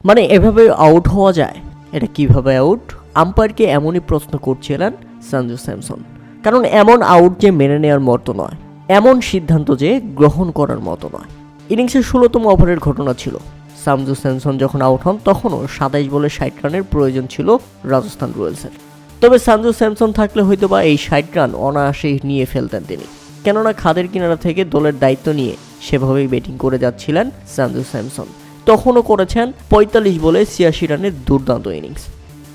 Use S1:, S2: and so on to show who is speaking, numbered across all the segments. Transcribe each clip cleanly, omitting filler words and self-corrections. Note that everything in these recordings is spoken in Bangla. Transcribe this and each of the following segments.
S1: মানে এভাবে আউট হওয়া যায়? এটা কিভাবে আউট? আম্পায়ারকে এমনই প্রশ্ন করছিলেন সঞ্জু স্যামসন। কারণ এমন আউট যে মেনে নেওয়ার মতো নয়, এমন সিদ্ধান্ত যে গ্রহণ করার মতো নয়। ইনিংসের 16তম ওভারের ঘটনা ছিল। সঞ্জু স্যামসন যখন আউট হন তখনও 27 বলে 60 রানের প্রয়োজন ছিল রাজস্থান রয়্যালসের। তবে সঞ্জু স্যামসন থাকলে হয়তোবা এই 60 রান অনায়াসেই নিয়ে ফেলতেন তিনি। কেননা খাদের কিনারা থেকে দলের দায়িত্ব নিয়ে সেভাবেই ব্যাটিং করে যাচ্ছিলেন সঞ্জু স্যামসন। তখনও করেছেন 45 বলে 86 রানের দুর্দান্ত ইনিংস।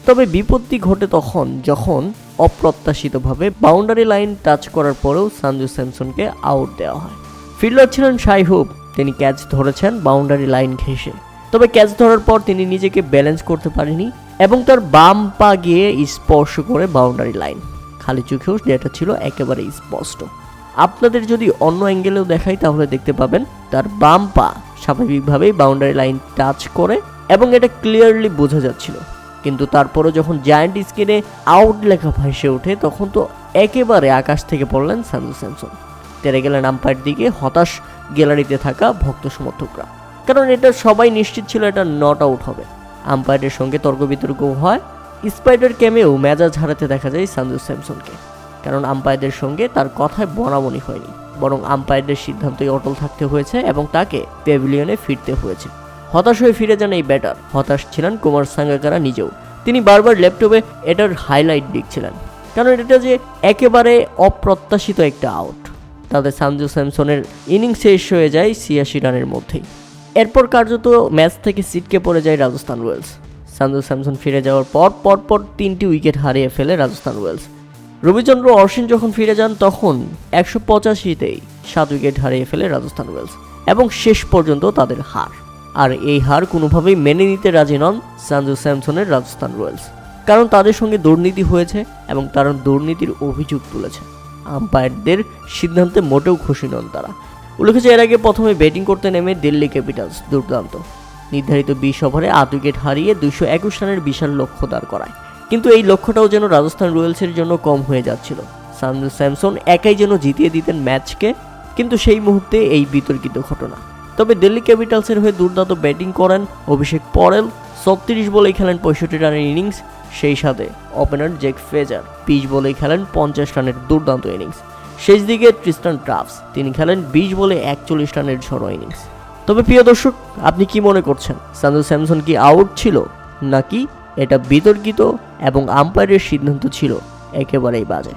S1: তবে বিপত্তি ঘটে তখন যখন অপ্রত্যাশিতভাবে বাউন্ডারি লাইন টাচ করার পরেও সঞ্জু স্যামসনকে আউট দেওয়া হয়। ফিল্ডার ছিলেন শাই হোপ, তিনি ক্যাচ ধরেছেন বাউন্ডারি লাইন ঘেঁষে। তবে ক্যাচ ধরার পর তিনি নিজেকে ব্যালেন্স করতে পারেনি এবং তার বাম পা গিয়ে স্পর্শ করে বাউন্ডারি লাইন। খালি চোখেও যেটা ছিল একেবারে স্পষ্ট। আপনাদের যদি অন্য অ্যাঙ্গেলেও দেখাই তাহলে দেখতে পাবেন তার বাম পা স্বাভাবিকভাবেই বাউন্ডারি লাইন টাচ করে এবং এটা ক্লিয়ারলি বোঝা যাচ্ছিল। কিন্তু তারপরও যখন জায়ান্ট স্ক্রিনে আউট লেখা ভেসে ওঠে তখন তো একেবারে আকাশ থেকে পড়লেন সঞ্জু স্যামসন। তেরে গেলেন আম্পায়ার দিকে হতাশ গ্যালারিতে থাকা ভক্ত সমর্থকরা। কারণ এটা সবাই নিশ্চিত ছিল এটা নট আউট হবে। আম্পায়ারের সঙ্গে তর্ক বিতর্ক হয়। স্পাইডার ক্যামেও মেজাজ হারাতে দেখা যায় সঞ্জু স্যামসনকে। কারণ আম্পায়ারদের সঙ্গে তার কথায় বনাবনি হয়নি, বরং আম্পায়ারদের সিদ্ধান্তই অটল থাকতে হয়েছে এবং তাকে প্যাভিলিয়নে ফিরতে হয়েছে। হতাশ হয়ে ফিরে যান এই ব্যাটার। হতাশ ছিলেন কুমার সাঙ্গাকারা নিজেও। তিনি বারবার ল্যাপটপে এটার হাইলাইট দেখছিলেন, কারণ এটা যে একেবারে অপ্রত্যাশিত একটা আউট। তাদের সঞ্জু স্যামসনের ইনিংস শেষ হয়ে যায় 86 রানের মধ্যেই। এরপর কার্যত ম্যাচ থেকে ছিটকে পড়ে যায় রাজস্থান রয়্যালস। সঞ্জু স্যামসন ফিরে যাওয়ার পর 3টি উইকেট হারিয়ে ফেলে রাজস্থান রয়্যালস। রবিচন্দ্র অশ্বিন যখন ফিরে যান তখন 185তেই 7 উইকেট হারিয়ে ফেলে রাজস্থান রয়্যালস এবং শেষ পর্যন্ত তাদের হার। আর এই হার কোনোভাবেই মেনে নিতে রাজি নন সঞ্জু স্যামসনের রাজস্থান রয়্যালস। কারণ তাদের সঙ্গে দুর্নীতি হয়েছে এবং তারা দুর্নীতির অভিযোগ তুলেছে। আম্পায়ারদের সিদ্ধান্তে মোটেও খুশি নন তারা। উল্লেখ্য, এর আগে প্রথমে ব্যাটিং করতে নেমে দিল্লি ক্যাপিটালস দুর্দান্ত নির্ধারিত 20 ওভারে 8 উইকেট হারিয়ে 221 রানের বিশাল লক্ষ্য দাঁড় করায়। কিন্তু এই লক্ষ্যটাও যেন রাজস্থান রয়্যালসের জন্য কম হয়ে যাচ্ছিল। সঞ্জু স্যামসন একাই যেন জিতিয়ে দিতেন ম্যাচকে, কিন্তু সেই মুহূর্তে এই বিতর্কিত ঘটনা। তবে দিল্লি ক্যাপিটালসের হয়ে দুর্দান্ত ব্যাটিং করেন অভিষেক পরেল। 36 বলেই খেলেন 65 রানের ইনিংস। সেই সাথে ওপেনার জ্যাক ফ্রেজার 20 বলেই খেলেন 50 রানের দুর্দান্ত ইনিংস। শেষ দিকে ট্রিস্টান ট্রাভস তিনি খেলেন 20 বলে 41 রানের ঝড়ো ইনিংস। তবে প্রিয় দর্শক, আপনি কি মনে করছেন? সঞ্জু স্যামসন কি আউট ছিল, নাকি এটা বিতর্কিত এবং আম্পায়ারের সিদ্ধান্ত ছিল একেবারেই বাজে?